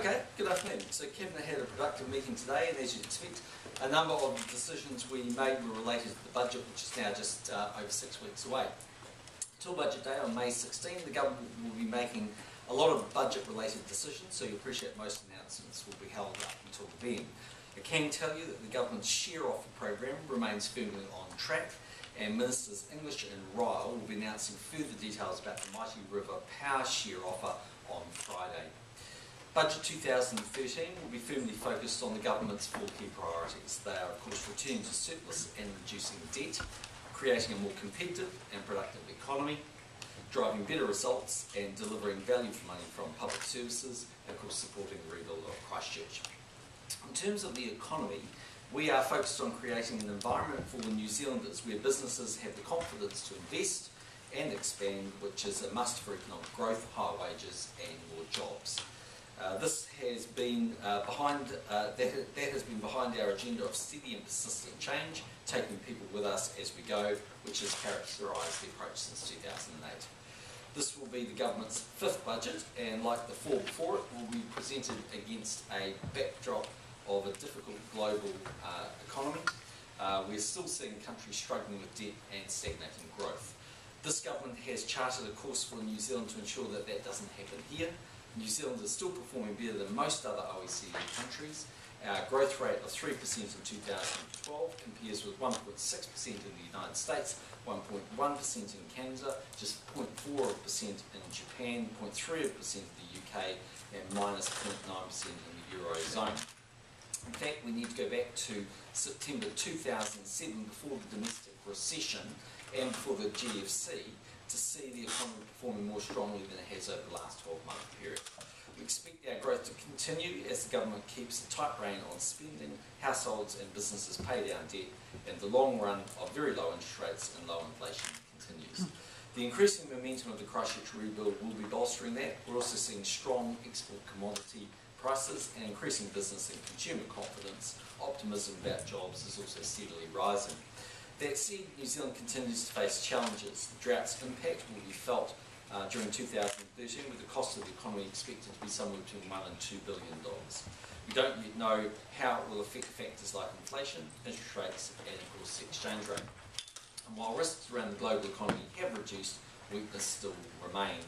Okay, good afternoon. So Cabinet had a productive meeting today, and as you'd expect, a number of the decisions we made were related to the budget, which is now just over 6 weeks away. Till Budget Day on May 16, the government will be making a lot of budget-related decisions, so you appreciate most announcements will be held up until then. I can tell you that the government's share offer program remains firmly on track, and Ministers English and Ryle will be announcing further details about the Mighty River Power share offer on Friday. Budget 2013 will be firmly focused on the government's 4 key priorities. They are, of course, returning to surplus and reducing debt, creating a more competitive and productive economy, driving better results and delivering value for money from public services, and of course supporting the rebuild of Christchurch. In terms of the economy, we are focused on creating an environment for the New Zealanders where businesses have the confidence to invest and expand, which is a must for economic growth, higher wages and more jobs. This has been behind our agenda of steady and persistent change, taking people with us as we go, which has characterised the approach since 2008. This will be the government's 5th budget, and like the 4 before it, will be presented against a backdrop of a difficult global economy. We're still seeing countries struggling with debt and stagnating growth. This government has charted a course for New Zealand to ensure that that doesn't happen here. New Zealand is still performing better than most other OECD countries. Our growth rate of 3% in 2012 compares with 1.6% in the United States, 1.1% in Canada, just 0.4% in Japan, 0.3% in the UK, and minus 0.9% in the Eurozone. In fact, we need to go back to September 2007, before the domestic recession and before the GFC, to see the economy performing more strongly than it has over the last 12-month period. We expect our growth to continue as the government keeps a tight rein on spending, households and businesses pay down debt, and the long run of very low interest rates and low inflation continues. The increasing momentum of the Christchurch rebuild will be bolstering that. We're also seeing strong export commodity prices and increasing business and consumer confidence. Optimism about jobs is also steadily rising. That said, New Zealand continues to face challenges. The drought's impact will be felt during 2013, with the cost of the economy expected to be somewhere between $1 and $2 billion. We don't yet know how it will affect factors like inflation, interest rates, and of course the exchange rate. And while risks around the global economy have reduced, weakness still remain.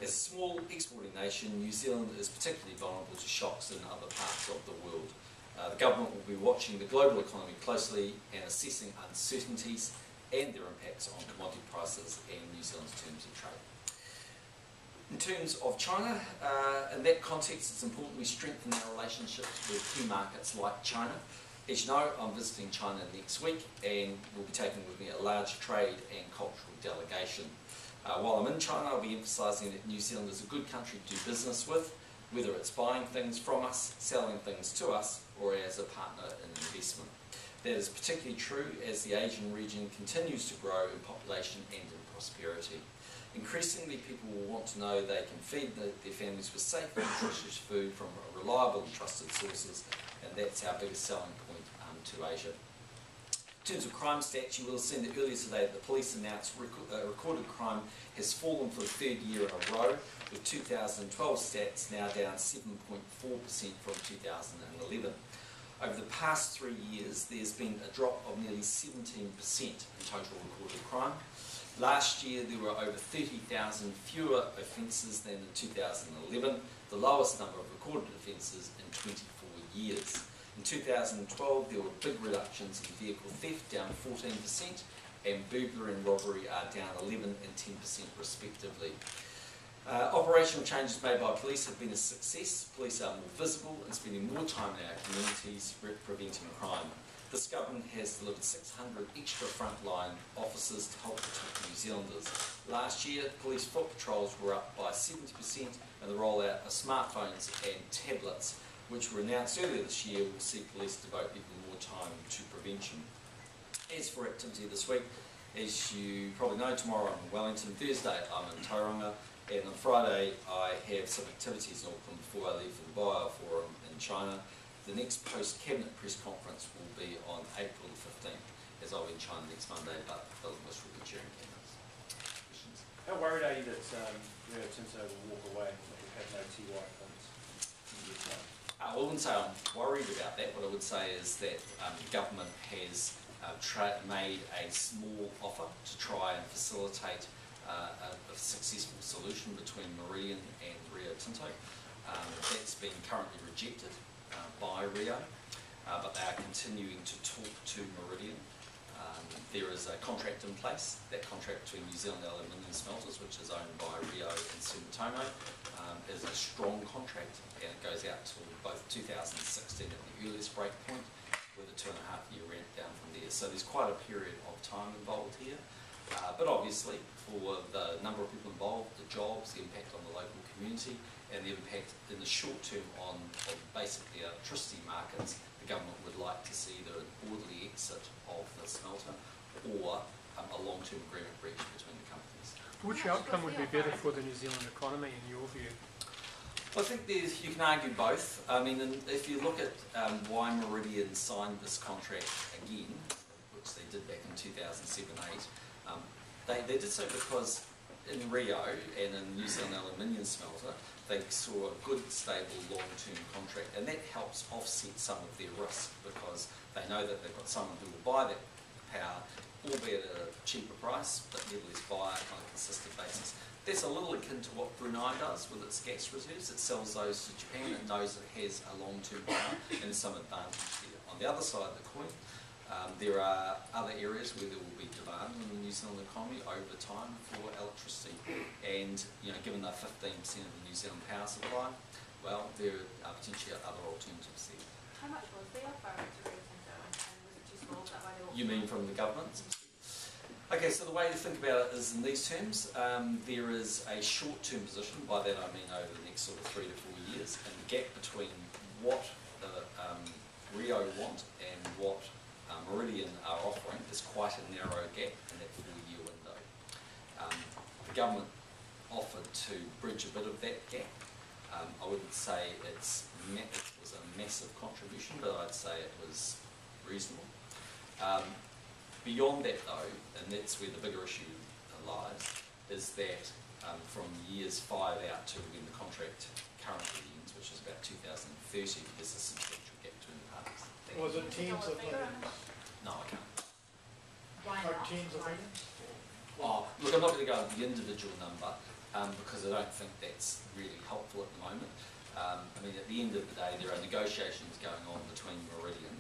As a small exporting nation, New Zealand is particularly vulnerable to shocks in other parts of the world. The government will be watching the global economy closely and assessing uncertainties and their impacts on commodity prices and New Zealand's terms of trade. In terms of China, in that context, it's important we strengthen our relationships with key markets like China. As you know, I'm visiting China next week and will be taking with me a large trade and cultural delegation. While I'm in China, I'll be emphasising that New Zealand is a good country to do business with, whether it's buying things from us, selling things to us, or as a partner in investment. That is particularly true as the Asian region continues to grow in population and in prosperity. Increasingly, people will want to know they can feed their families with safe and nutritious food from reliable and trusted sources, and that's our biggest selling point to Asia. In terms of crime stats, you will have seen that earlier today the police announced recorded crime has fallen for the 3rd year in a row, with 2012 stats now down 7.4% from 2011. Over the past 3 years, there's been a drop of nearly 17% in total recorded crime. Last year, there were over 30,000 fewer offences than in 2011, the lowest number of recorded offences in 24 years. In 2012, there were big reductions in vehicle theft, down 14%, and burglary and robbery are down 11% and 10% respectively. Operational changes made by police have been a success. Police are more visible and spending more time in our communities preventing crime. This government has delivered 600 extra frontline officers to help protect New Zealanders. Last year, police foot patrols were up by 70%, and the rollout of smartphones and tablets, which were announced earlier this year, will see police devote even more time to prevention. As for activity this week, as you probably know, tomorrow I'm in Wellington, Thursday I'm in Tauranga, and on Friday I have some activities in Auckland before I leave for the Bio Forum in China. The next post-cabinet press conference will be on April the 15th, as I'll be in China next Monday, but the list will be during cabinets. Questions? How worried are you that Rio Tinto will walk away and will have no Tiwai points? I wouldn't say I'm worried about that. What I would say is that the government has made a small offer to try and facilitate a successful solution between Meridian and Rio Tinto. That's been currently rejected by Rio, but they are continuing to talk to Meridian. There is a contract in place. That contract between New Zealand Aluminium Smelters, which is owned by Rio and Sumitomo, is a strong contract, and it goes out to both 2016 at the earliest break point, with a 2.5-year ramp down from there. So there's quite a period of time involved here. But obviously, for the number of people involved, the jobs, the impact on the local community, and the impact in the short term on basically electricity markets, the government would like to see either an orderly exit of the smelter or a long-term agreement reached between the companies. Which outcome would be better for the New Zealand economy in your view? Well, I think you can argue both. I mean, if you look at why Meridian signed this contract again, which they did back in 2007-8, they did so because in Rio and in New Zealand Aluminium Smelter, they saw a good, stable, long-term contract, and that helps offset some of their risk because they know that they've got someone who will buy that power, albeit at a cheaper price, but nevertheless buy it on a consistent basis. That's a little akin to what Brunei does with its gas reserves. It sells those to Japan. It knows it has a long-term power and there's some advantage there. On the other side of the coin, there are other areas where there will be demand in the New Zealand economy over time for electricity. And given the 15% of the New Zealand power supply, well, there are potentially other alternatives there. How much was the offer to Rio Tinto, and was it too small? Is that why they walked You mean from the government? Okay, so the way to think about it is in these terms. There is a short-term position, by that I mean over the next sort of 3 to 4 years, and the gap between what the Rio want and what Meridian are offering is quite a narrow gap in that 4-year window. The government offered to bridge a bit of that gap. I wouldn't say it was a massive contribution, but I'd say it was reasonable. Beyond that though, and that's where the bigger issue lies, is that from years 5 out to when the contract currently ends, which is about 2030, there's a substantial gap between the parties. Was it tens of millions? No, I can't. Why Like not? tens of millions? Oh, look, I'm not going to go with the individual number because I don't think that's really helpful at the moment. I mean, at the end of the day, there are negotiations going on between Meridian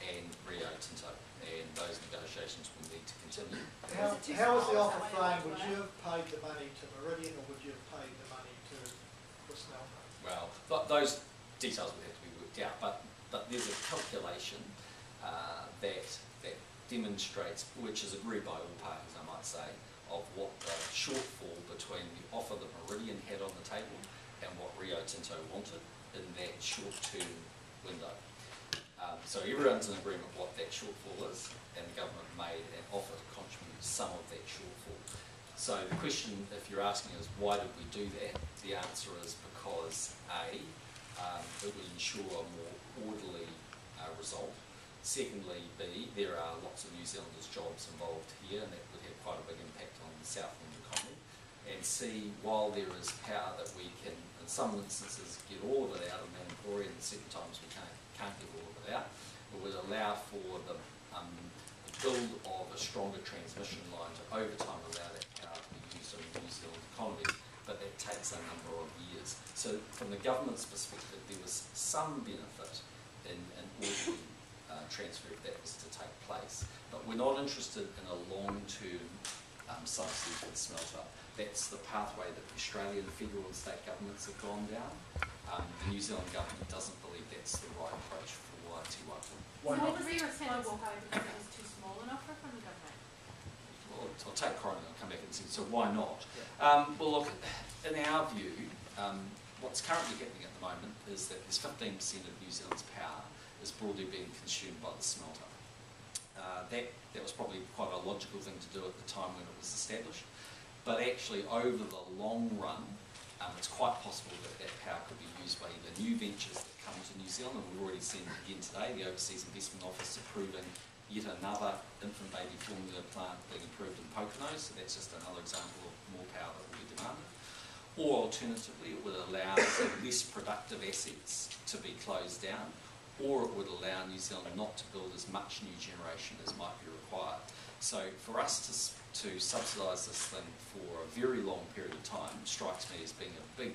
and Rio Tinto, and those negotiations will need to continue. How Was it too was the small? offer Is that why they framed? Would walked you have paid the money to Meridian or would you have paid the money to the smelter? Well, those details would have to be worked out, but there's a calculation that demonstrates, which is agreed by all parties, I might say, of what the shortfall between the offer that Meridian had on the table and what Rio Tinto wanted in that short-term window. So everyone's in agreement what that shortfall is, and the government made an offer to contribute some of that shortfall. So the question, if you're asking, is why did we do that? The answer is because A, it would ensure a more orderly result. Secondly, B, there are lots of New Zealanders' jobs involved here, and that would have quite a big impact on the Southland economy. And C, while there is power that we can, in some instances, get all of it out of Manapori, and certain times we can't get all of it out, it would allow for the build of a stronger transmission line to over time allow that power to be used in the New Zealand economy, but that takes a number of years. So from the government's perspective, there was some benefit in orderly transfer if that was to take place. But we're not interested in a long-term subsidy for the smelter. That's the pathway that the Australian federal and state governments have gone down. The New Zealand government doesn't believe that's the right approach for Tiwatu. Why So not? was Rio Tinto walk out because it was too small an offer from the government? Well, I'll take Coronel and come back and see, so why not? Well, look, in our view, what's currently happening at the moment is that there's 15% of New Zealand's power is broadly being consumed by the smelter. That was probably quite a logical thing to do at the time when it was established. But actually, over the long run, it's quite possible that that power could be used by either new ventures that come to New Zealand, and we've already seen it again today, the Overseas Investment Office approving yet another infant baby formula plant being approved in Pocono, so that's just another example of more power that will be demanded. or alternatively it would allow the less productive assets to be closed down, or it would allow New Zealand not to build as much new generation as might be required. So for us to subsidise this thing for a very long period of time strikes me as being a big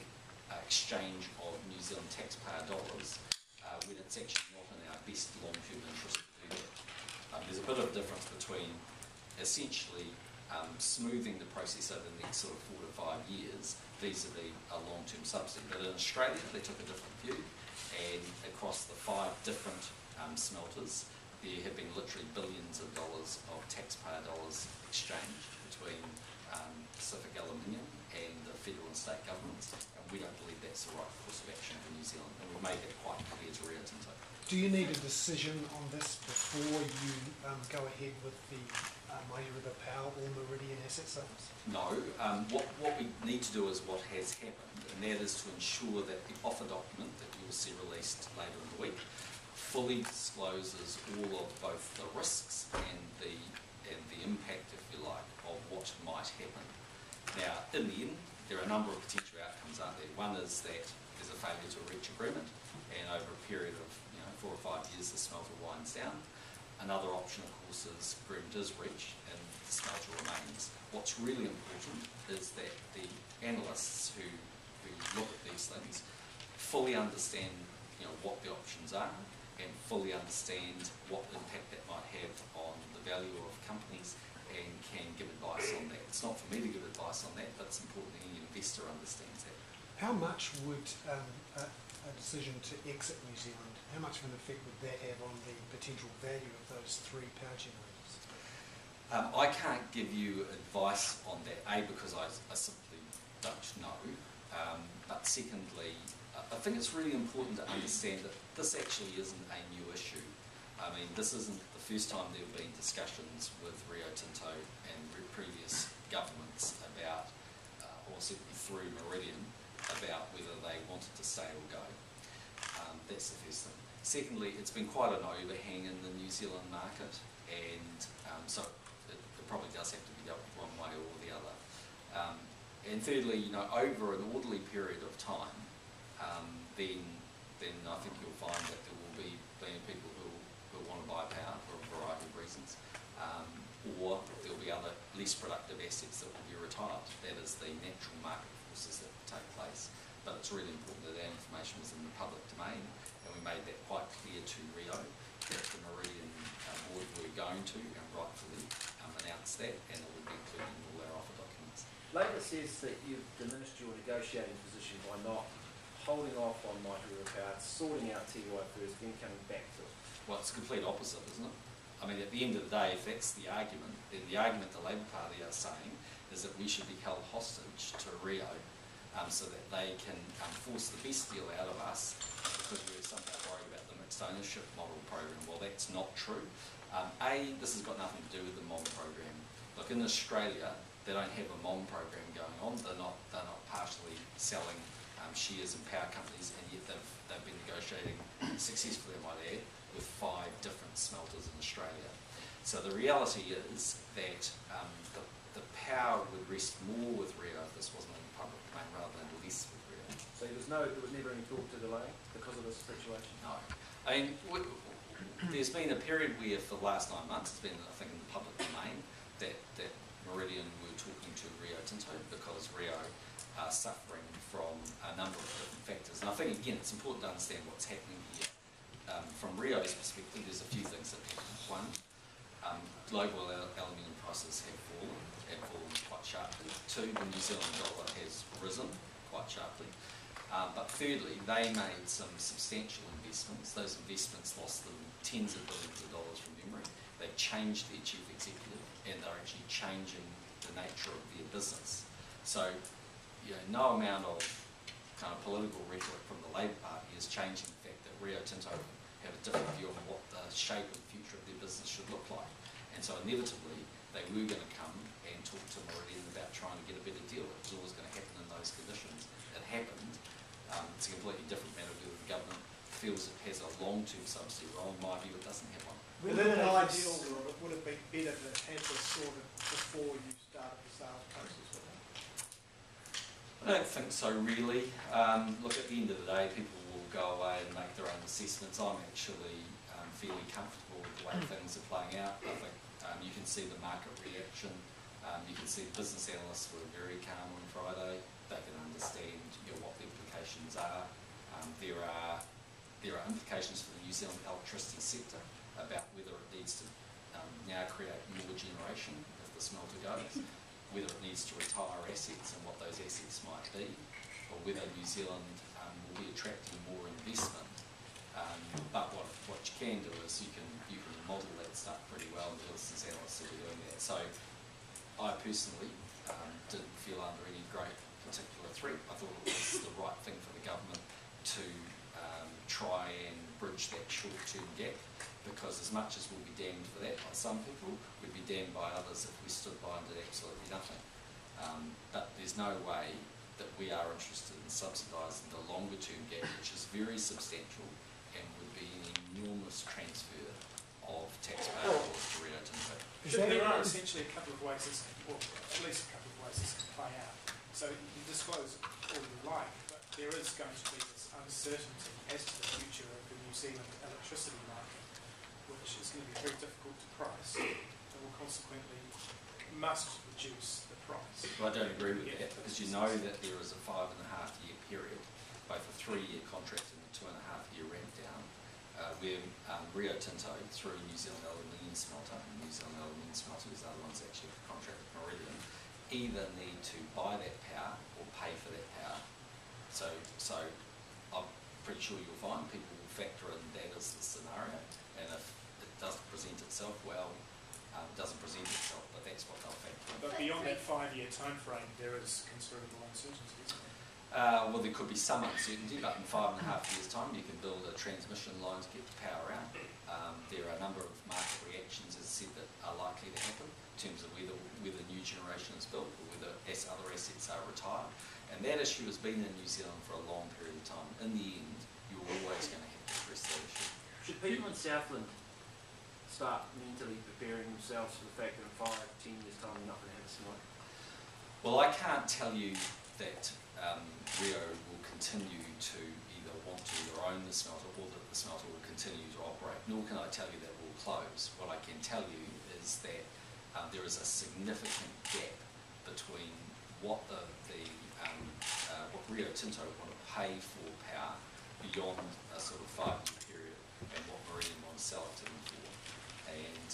exchange of New Zealand taxpayer dollars when it's actually not in our best long-term interest to do that. There's a bit of a difference between essentially smoothing the process over the next sort of 4 to 5 years vis-a-vis a long-term subsidy. But in Australia they took a different view, and across the 5 different smelters there have been literally billions of dollars of taxpayer dollars exchanged between Pacific Aluminium and the federal and state governments, and we don't believe that's the right course of action for New Zealand, and we've made that quite clear to Rio Tinto. Do you need a decision on this before you go ahead with the Mighty River Power or Meridian asset sales? No. What we need to do is what has happened, and that is to ensure that the offer document that you will see released later in the week fully discloses all of both the risks and the impact, if you like, of what might happen. Now, in the end, there are a number of potential outcomes, aren't there? One is that there's a failure to reach agreement, and over a period of 4 or 5 years the smelter winds down. Another option, of course, is agreement is reached and the smelter remains. What's really important is that the analysts who look at these things fully understand what the options are and fully understand what impact that might have on the value of companies and can give advice on that. It's not for me to give advice on that, but it's important that any investor understands that. How much would a decision to exit New Zealand, how much of an effect would that have on the potential value of those 3 power generators? I can't give you advice on that, A, because I simply don't know, but secondly, I think it's really important to understand that this actually isn't a new issue. I mean, this isn't the first time there have been discussions with Rio Tinto and previous governments about, or certainly through Meridian, about whether they wanted to stay or go. That's the first thing. Secondly, it's been quite an overhang in the New Zealand market, and so it probably does have to be dealt with one way or the other. And thirdly, over an orderly period of time, then I think you'll find that there will be plenty of people who want to buy power for a variety of reasons, or there'll be other less productive assets that will be retired. That is the natural market forces that will take place. But it's really important that that information was in the public domain, and we made that quite clear to Rio, that the Meridian board were going to, and rightfully, announce that, and it would be included in all our offer documents. Labor says that you've diminished your negotiating position by not holding off on Mighty River Power, sorting out Tiwai first, then coming back to it. Well, it's the complete opposite, isn't it? I mean, at the end of the day, if that's the argument, then the argument the Labor Party are saying is that we should be held hostage to Rio so that they can force the best deal out of us because we're somehow worried about the mixed ownership model program. Well, that's not true. This has got nothing to do with the MOM program. Look, in Australia, they don't have a MOM program going on. They're not partially selling shares in power companies, and yet they've been negotiating successfully, I might add, with 5 different smelters in Australia. So the reality is that the power would rest more with Rio if this wasn't in the public domain rather than less with Rio. So there was never any thought to delay because of this situation? No. I mean, there's been a period where for the last 9 months, it's been, I think, in the public domain that Meridian were talking to Rio Tinto because Rio are suffering from a number of different factors. And I think, again, it's important to understand what's happening here. From Rio's perspective, there's a few things that happen. One, global aluminium prices have fallen quite sharply. 2, the New Zealand dollar has risen quite sharply. But thirdly, they made some substantial investments. Those investments lost them tens of billions of dollars from memory. They changed their chief executive, and they're actually changing the nature of their business. So, no amount of kind of political rhetoric from the Labor Party is changing the fact that Rio Tinto have a different view on what the shape of the future of their business should look like. And so inevitably, they were going to come and talk to Meridian about trying to get a better deal. It was always going to happen in those conditions. It happened. It's a completely different matter whether the government feels it has a long-term subsidy role. In my view, it doesn't have one. Within an ideal world, it would have been better to have this sorted before you started the sales process with it? I don't think so, really. Look, at the end of the day, people will go away and make their own assessments. I'm actually fairly comfortable with the way things are playing out. I think you can see the market reaction. You can see the business analysts were very calm on Friday. They can understand what the implications are. There are implications for the New Zealand electricity sector about whether it needs to now create more generation if the smelter goes, whether it needs to retire assets and what those assets might be, or whether New Zealand will be attracting more investment. But what you can do is you can model that stuff pretty well, and the business analysts will be doing that. So I personally didn't feel under any great particular threat. I thought it was the right thing for the government to try and bridge that short-term gap, because as much as we'll be damned for that by some people, we'd be damned by others if we stood by and did absolutely nothing. But there's no way that we are interested in subsidising the longer-term gap, which is very substantial and would be an enormous transfer of taxpayer dollars to Rio Tinto. There are essentially a couple of ways this, or at least a couple of ways this can play out. So you disclose all you like, but there is going to be this uncertainty as to the future of the New Zealand electricity market, which is going to be very difficult to price and will consequently must reduce the price. Well, I don't agree with that, because you know that there is a 5.5-year period, both a 3-year contract and a 2.5-year ramp down, where Rio Tinto, through New Zealand Aluminium Smelter, and New Zealand Aluminium Smelter is the other ones actually have a contract with Meridian, either need to buy that power or pay for that power. So I'm pretty sure you'll find people will factor in that as the scenario, and if it doesn't present itself, well, it doesn't present itself, but that's what they'll factor in. But beyond that 5-year time frame, there is considerable uncertainty, isn't there? Well, there could be some uncertainty, but in 5.5 years' time, you can build a transmission line to get the power out. There are a number of market reactions, as I said, that are likely to happen in terms of whether new generation is built or whether other assets are retired. And that issue has been in New Zealand for a long period of time. In the end, you're always going to have to address that issue. Should people in Southland start mentally preparing themselves for the fact that in 5-10 years' time they're not going to have a smelter? Well, I can't tell you that Rio will continue to either want to either own the smelter or that the smelter will continue to operate, nor can I tell you that it will close. What I can tell you is that there is a significant gap between what what Rio Tinto want to pay for power beyond a sort of 5-year period and what Meridian want to sell it to them for. And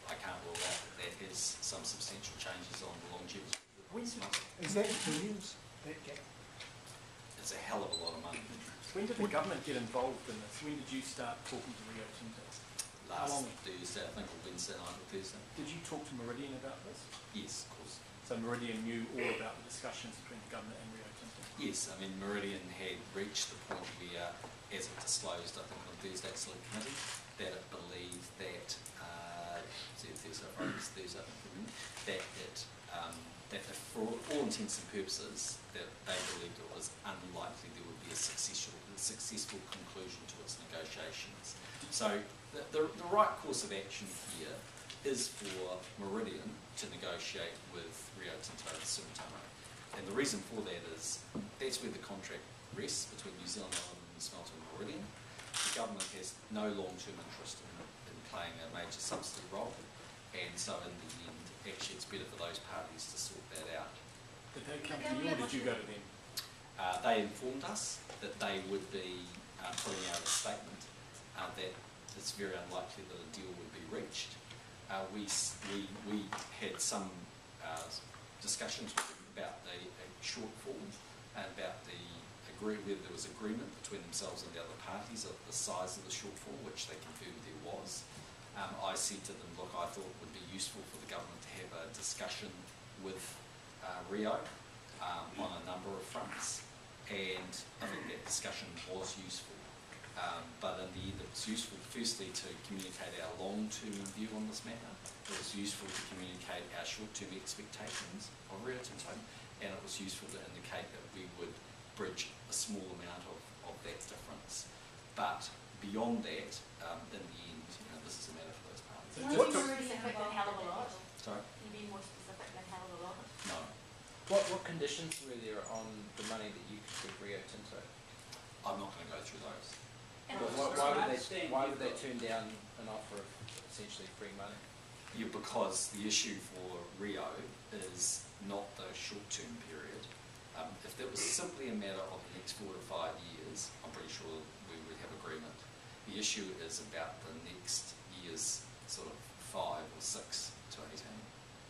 I can't rule out that that has some substantial changes on the longevity of the smelter. Is that billions, that gap? It's a hell of a lot of money. When did the government get involved in this? When did you start talking to Rio Tinto? Last Thursday, I think, or Wednesday night or Thursday. Did you talk to Meridian about this? Yes, of course. So Meridian knew all about the discussions between the government and Rio Tinto? Yes, I mean, Meridian had reached the point where, as it disclosed, I think, on Thursday's select committee, that it believed that, that for all intents and purposes, that they believed it was unlikely there would be a successful conclusion to its negotiations. So the right course of action here is for Meridian to negotiate with Rio Tinto and Sumitomo. And the reason for that is that's where the contract rests between New Zealand Aluminium Smelter and Meridian. The government has no long-term interest in playing a major subsidy role, and so in the end, actually it's better for those parties to sort that out. Did they come to you or did you go to them? They informed us that they would be putting out a statement that it's very unlikely that a deal would be reached. We had some discussions with them about the shortfall and about whether there was agreement between themselves and the other parties of the size of the shortfall, which they confirmed there was. I said to them, look, I thought it would be useful for the government to have a discussion with Rio on a number of fronts, and I think that discussion was useful. But in the end, it was useful firstly to communicate our long-term view on this matter. It was useful to communicate our short-term expectations of Rio Tinto, and it was useful to indicate that we would bridge a small amount of that difference. But beyond that, in the end, this is a matter for those parties. Can you be more specific than hell of a lot? Sorry? Can you be more specific than hell of a lot? No. What conditions were there on the money that you could give Rio Tinto? I'm not going to go through those. And Well, also- why would they turn down an offer of essentially free money? Yeah, because the issue for Rio is not the short-term period. If it was simply a matter of the next 4 to 5 years, I'm pretty sure we would have agreement. The issue is about the next year's sort of 5 or 6 to 18.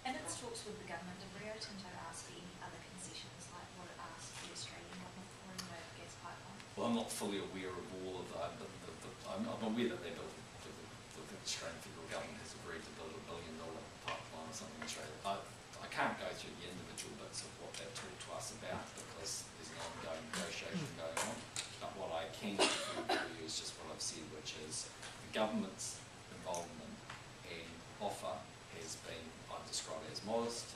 And its talks with the government, did Rio Tinto ask for any other concessions like what it asked the Australian government for in the gas pipeline? Well, I'm not fully aware of all of that, but I'm aware that the Australian federal government has agreed to build $1 billion pipeline or something in Australia. I can't go through the individual bits of what they've talked to us about because there's an ongoing negotiation going on. But what I can tell you is just what I've said, which is the government's involvement and offer has been, I'd describe it as modest,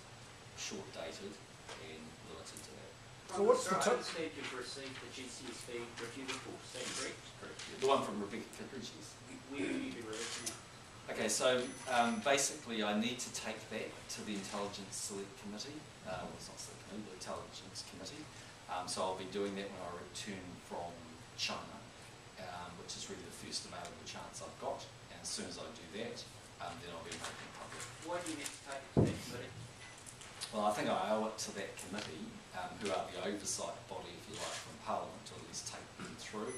short-dated and limited to that. So what's the I understand you've received the GCSB review report, is that correct? Correct. The one from Rebecca Kittredge, yes. Where will you be releasing it? Okay, so basically I need to take that to the Intelligence Select Committee, well it's not Select Committee, the Intelligence Committee. So I'll be doing that when I return from China, which is really the first available chance I've got. And as soon as I do that, then I'll be making it public. Why do you need to take it to that committee? Well, I think I owe it to that committee, who are the oversight body, if you like, from Parliament, to at least take them through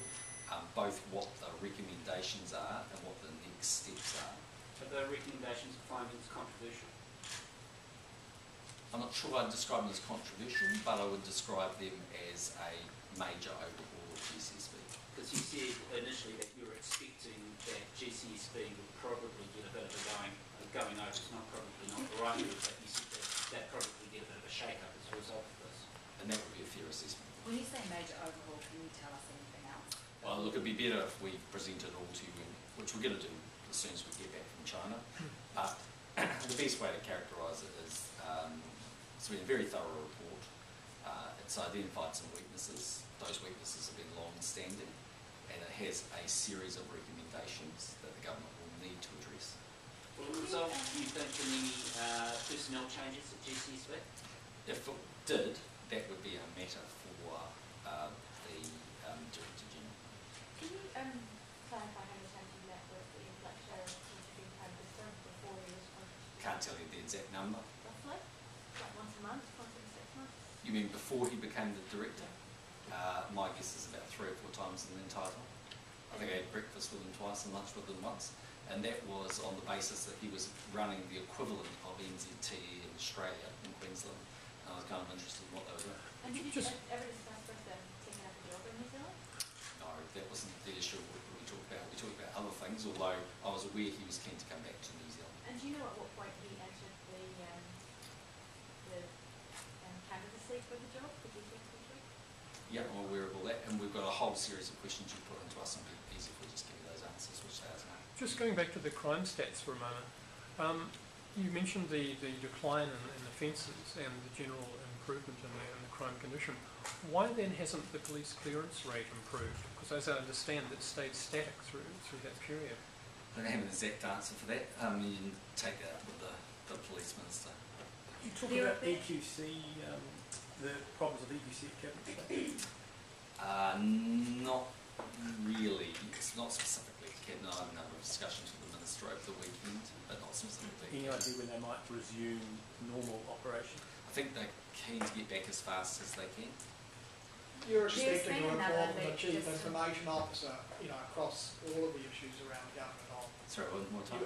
both what the recommendations are and what the next steps are. Are the recommendations and findings controversial? I'm not sure I'd describe them as controversial, but I would describe them as a major overhaul of GCSB. Because you said initially that you were expecting that GCSB would probably get a bit of a going over. It's not probably not the right word, but you said that probably get a bit of a shake-up as a result of this. And that would be a fair assessment. When you say major overhaul, can you tell us anything else? Well, look, it'd be better if we presented all to you, which we're going to do as soon as we get back from China. But the best way to characterise it is it's been a very thorough report. It's identified some weaknesses. Those weaknesses have been long-standing, and it has a series of recommendations that the government will need to address. Will it result, do you think, in any personnel changes at GCSB? If it did, that would be a matter for the Director General. Can you clarify how many times you met with the lecturer in Prime Minister before he was appointed? Can't tell you the exact number. Roughly? Like once a month, once every 6 months? You mean before he became the Director? My guess is about 3 or 4 times in the entire time. I think I had breakfast with him twice and lunch with him once. And that was on the basis that he was running the equivalent of NZT in Australia, in Queensland. And I was kind of interested in what they were doing. And did you Just- ever discuss with them taking up a job in New Zealand? No, that wasn't the issue we talked about. We talked about other things, although I was aware he was keen to come back to New Zealand. And do you know at what point he entered the candidacy for the job, the GCSE job? Yeah, I'm aware of all that. And we've got a whole series of questions you put into us, and it'd be easy if we just give you those answers, which they are now. Just going back to the crime stats for a moment, you mentioned the decline in offences and the general improvement in the crime condition. Why then hasn't the police clearance rate improved? Because as I understand, it stayed static through that period. I don't have an exact answer for that. You can take that up with the police minister. You talk about EQC, the problems of EQC at Cabinet State? Not really. It's not specifically to Cabinet. I had a number of discussions with the minister over the weekend, but not specifically. Any idea when they might resume normal operation? I think they're keen to get back as fast as they can. You're There's expecting been a another report from the leak Chief just- Information Officer, across all of the issues around government on. Sorry, one more time.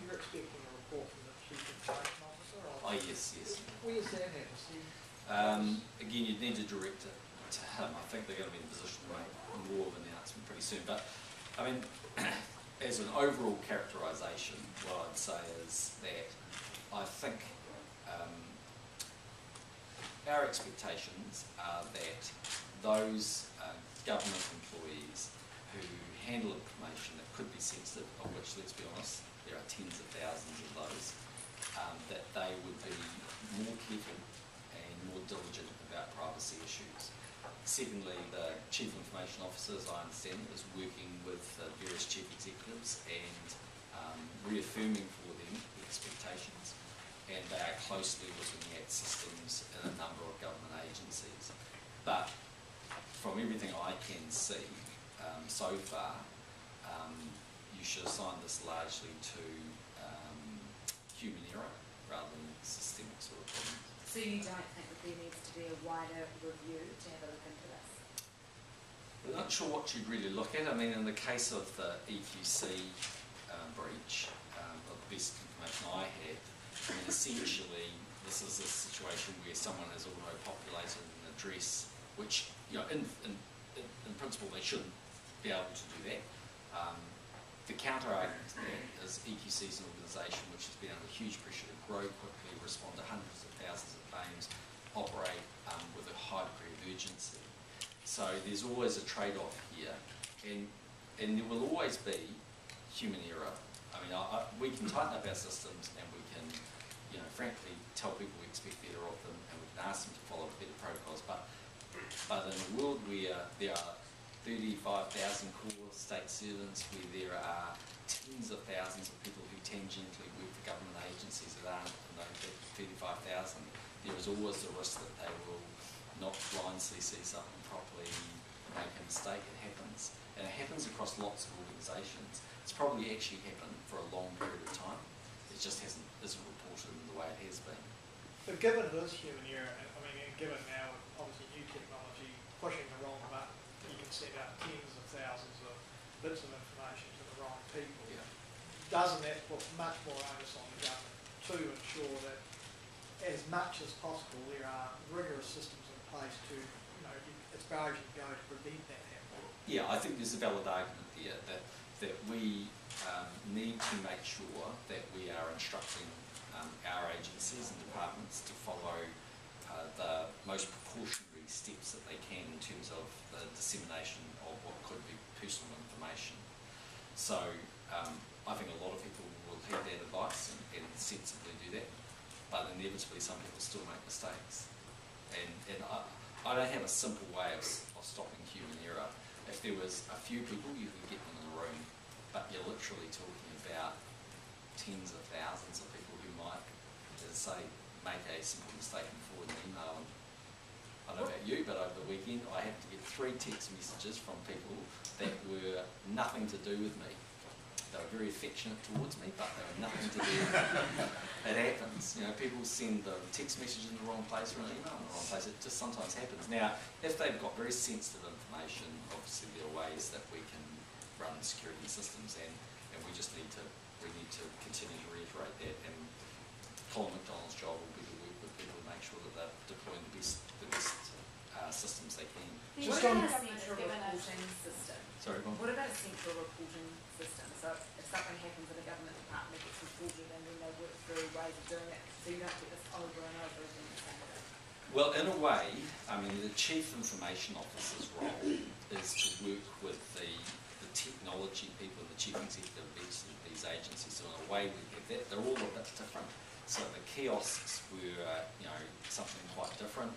You're expecting a report from the Chief Information Officer? Oh, yes. Where's that at? Again, you'd need to direct it to him. I think they're going to be in a position to make more of an announcement pretty soon. But, I mean, as an overall characterisation, what I'd say is that I think our expectations are that those government employees who handle information that could be sensitive, of which, let's be honest, there are tens of thousands of those, that they would be more careful and more diligent about privacy issues. Secondly, the Chief Information Officer, as I understand it, is working with various chief executives and reaffirming for them the expectations. and they are closely looking at systems in a number of government agencies. But from everything I can see so far, you should assign this largely to human error rather than systemic sort of problems. So you don't think that there needs to be a wider review to have a look into this? We're not sure what you'd really look at. I mean, in the case of the EQC breach, the best information I had, I mean, essentially, this is a situation where someone has auto-populated an address, which, you know, in principle, they shouldn't be able to do that. The counter-argument to that is EQC is an organisation which has been under huge pressure to grow quickly, respond to hundreds of thousands of claims, operate with a high degree of urgency. So there's always a trade-off here, and there will always be human error. I mean, we can tighten up our systems, and we can, you know, frankly, tell people we expect better of them, and we can ask them to follow better protocols. But in a world where there are 35,000 core state servants, where there are tens of thousands of people who tangentially work for government agencies that aren't in those 35,000, there is always the risk that they will not blindly see something properly, make a mistake. It happens. And it happens across lots of organisations. It's probably actually happened for a long period of time. It just isn't reported in the way it has been. But given it is human error, I mean, and given now obviously new technology pushing the wrong button, you can send out tens of thousands of bits of information to the wrong people. Yeah. Doesn't that put much more onus on the government to ensure that as much as possible there are rigorous systems in place to, you know, as far as you can go to prevent that happening? Yeah, I think there's a valid argument there that we need to make sure that we are instructing our agencies and departments to follow the most precautionary steps that they can in terms of the dissemination of what could be personal information. So I think a lot of people will heed that advice and sensibly do that, but inevitably some people still make mistakes. And I don't have a simple way of stopping human error. If there was a few people, you could get them in the room, but you're literally talking about tens of thousands of people who might, as I say, make a simple mistake and forward an email. And I don't know about you, but over the weekend I had to get 3 text messages from people that were nothing to do with me. They were very affectionate towards me, but they were nothing to do with me. It happens. You know, people send the text message in the wrong place or an email in the wrong place. It just sometimes happens. Now, if they've got very sensitive information, obviously there are ways that we can run security systems, and we just need to continue to reiterate that. And Colin McDonald's job will be to work with people to make sure that they're deploying the best systems they can. What about a central reporting system? Sorry, go on. What about a central reporting system? So if something happens in a government department, it gets reported and then they work through ways of doing it, so you don't get this over and over again the same way. Well, in a way, I mean, the Chief Information Officer's role is to work with the technology people and the Chief Executive of these agencies. So in a way, we have that. They're all a bit different. So the kiosks were, you know, something quite different.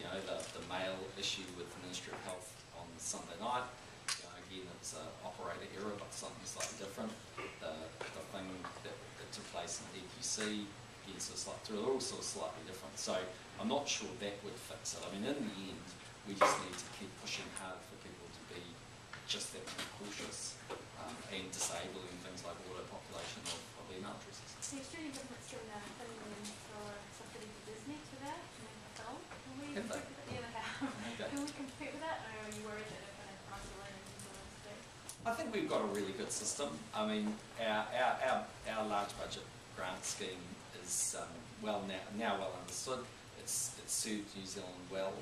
You know, the mail issue with the Ministry of Health on Sunday night, you know, again, it's an operator error, but something slightly different. The thing that took place in EQC, again, so they're all sort of slightly different. So I'm not sure that would fix it. I mean, in the end, we just need to keep pushing hard for people to be just that more cautious and disabling things like auto-population of email addresses. The Australian government's still funding them for subsidy to Disney for that, to make a film. Can we Have they? compete with that? Yeah, they have. Okay. Can we compete with that, or are you worried that they're going to isolate and do instead? I think we've got a really good system. I mean, our large budget grant scheme is now well understood. It's served New Zealand well,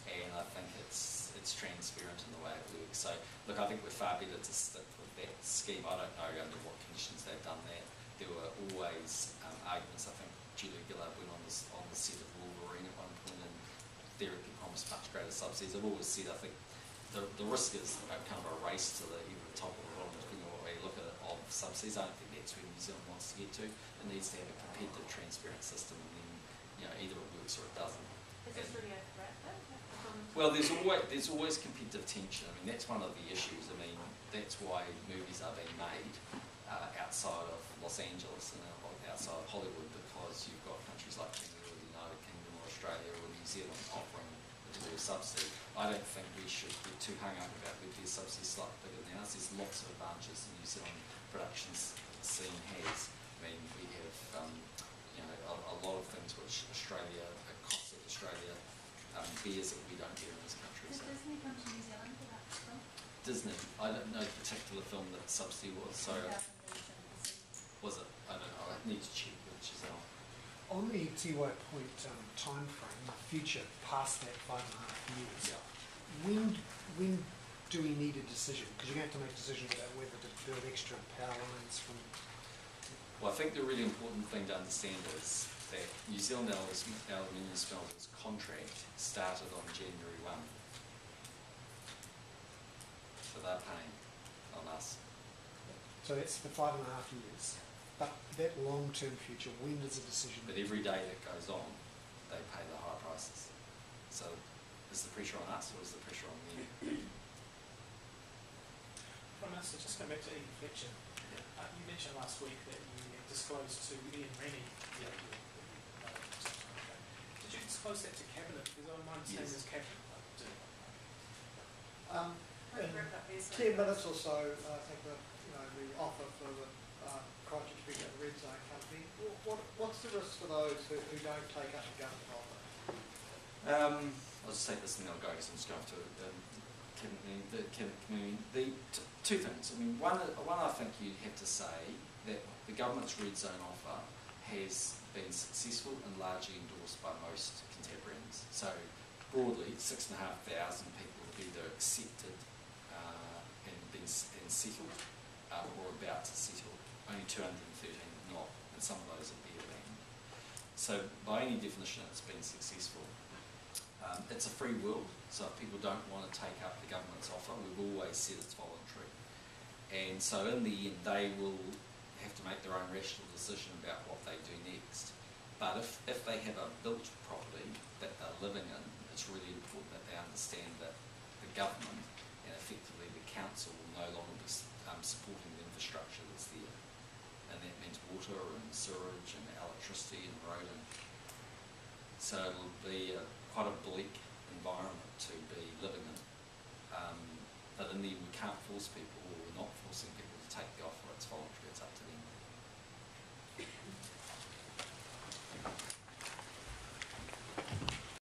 and I think it's transparent in the way it works. So, look, I think we're far better to stick with that scheme. I don't know under what conditions they've done that. There were always arguments. I think Julia Gillard went on the set of Wolverine at one point, and therapy promised much greater subsidies. I've always said I think the risk is kind of a race to either the top or the bottom, depending on what way you look at it, of subsidies. I don't think that's where New Zealand wants to get to. It needs to have a competitive, transparent system, and then, you know, either it works or it doesn't. Is this really a threat, though? Well, there's always competitive tension. I mean, that's one of the issues. I mean, that's why movies are being made. outside of Los Angeles and outside of Hollywood, because you've got countries like Canada or the United Kingdom or Australia or New Zealand offering a degree of subsidy. I don't think we should be too hung up about whether their subsidy is slightly bigger than ours. There's lots of advantages the New Zealand productions scene has. I mean, we have a lot of things which Australia, the cost of Australia bears that we don't bear in this country. Did So. Disney come to New Zealand for that film? Disney, I don't know the particular film that subsidy was, so was it? I don't know, I need to check with Giselle. On the Tiwai Point time frame, future past that 5.5 years, Yeah. when do we need a decision? Because you're going to have to make decisions about whether to build extra power lines from... Well, I think the really important thing to understand is that New Zealand Aluminium Smelters contract started on January 1. So they're paying on us. So that's for 5.5 years. But that long-term future, when does a decision... But every day that goes on, they pay the higher prices. So is the pressure on us or is the pressure on them? Prime Minister, just going back to Ian Fletcher. You mentioned last week that you disclosed to Ian Rennie. Did you disclose that to Cabinet? Because on my understanding is Cabinet. In 10 minutes or so, I think that the offer for the Christchurch being a red zone company. What's the risk for those who don't take up the government offer? I'll just take this and then I'll go because I'm just going to the cabinet community. Two things. I mean, one I think you have to say that the government's red zone offer has been successful and largely endorsed by most contemporaries. So broadly, 6,500 people have either accepted and settled or about to settle. Only 213 not, and some of those are bare land. So by any definition, it's been successful. It's a free world, so if people don't want to take up the government's offer, we've always said it's voluntary. And so in the end, they will have to make their own rational decision about what they do next. But if they have a built property that they're living in, it's really important that they understand that the government and effectively the council will no longer be supporting the infrastructure that's there. And that means water and sewerage and electricity and roading. So it'll be quite a bleak environment to be living in. But in the end, we can't force people, or we're not forcing people to take the offer. It's voluntary, it's up to them.